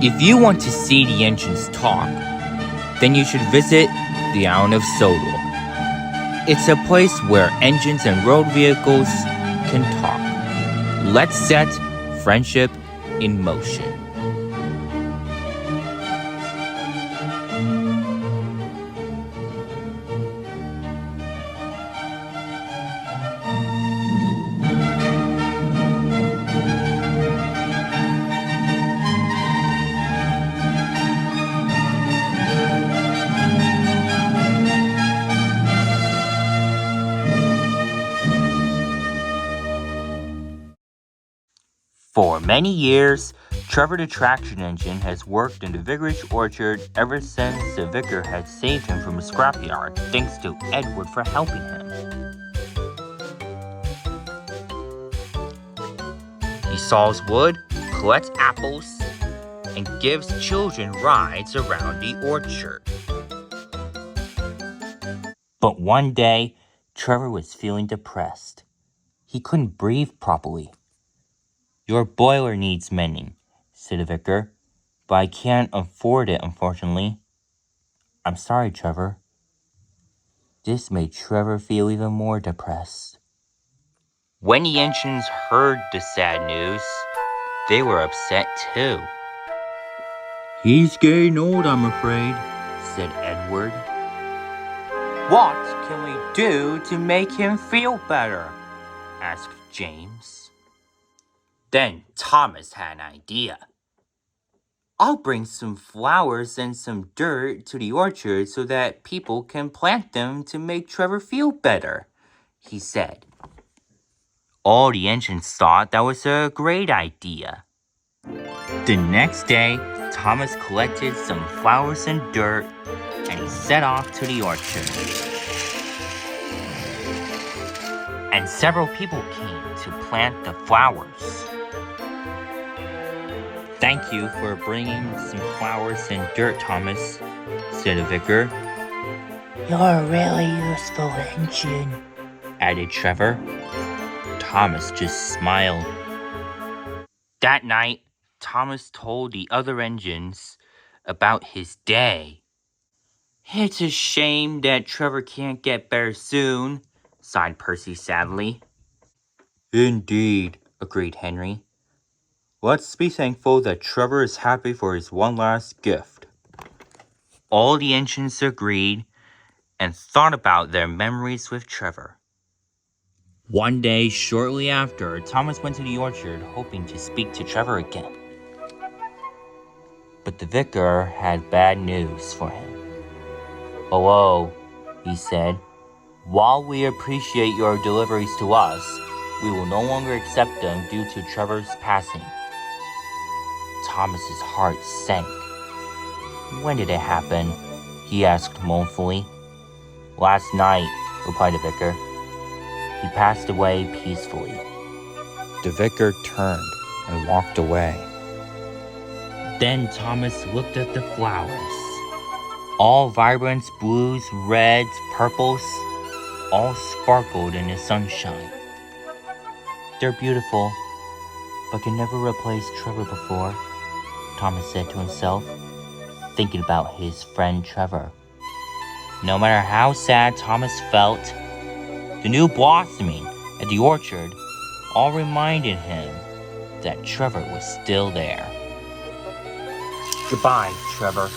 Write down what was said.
If you want to see the engines talk, then you should visit the island of Sodor. It's a place where engines and road vehicles can talk. Let's set friendship in motion. For many years, Trevor the traction engine has worked in the vicarage orchard ever since the vicar had saved him from a scrapyard, thanks to Edward for helping him. He saws wood, collects apples, and gives children rides around the orchard. But one day, Trevor was feeling depressed. He couldn't breathe properly. "Your boiler needs mending," said the vicar, "but I can't afford it, unfortunately." "I'm sorry, Trevor." This made Trevor feel even more depressed. When the engines heard the sad news, they were upset too. "He's getting old, I'm afraid," said Edward. "What can we do to make him feel better?" asked James. Then Thomas had an idea. "I'll bring some flowers and some dirt to the orchard so that people can plant them to make Trevor feel better," he said. All the engines thought that was a great idea. The next day, Thomas collected some flowers and dirt, and he set off to the orchard. And several people came to plant the flowers. "Thank you for bringing some flowers and dirt, Thomas," said the vicar. "You're a really useful engine," added Trevor. Thomas just smiled. That night, Thomas told the other engines about his day. "It's a shame that Trevor can't get better soon," sighed Percy sadly. "Indeed," agreed Henry. "Let's be thankful that Trevor is happy for his one last gift." All the engines agreed and thought about their memories with Trevor. One day, shortly after, Thomas went to the orchard hoping to speak to Trevor again. But the vicar had bad news for him. "Hello," he said. "While we appreciate your deliveries to us, we will no longer accept them due to Trevor's passing." Thomas's heart sank. "When did it happen?" he asked mournfully. "Last night," replied the vicar. "He passed away peacefully." The vicar turned and walked away. Then Thomas looked at the flowers. All vibrant blues, reds, purples, all sparkled in the sunshine. "They're beautiful, but can never replace Trevor before," Thomas said to himself, thinking about his friend Trevor. No matter how sad Thomas felt, the new blossoming at the orchard all reminded him that Trevor was still there. "Goodbye, Trevor,"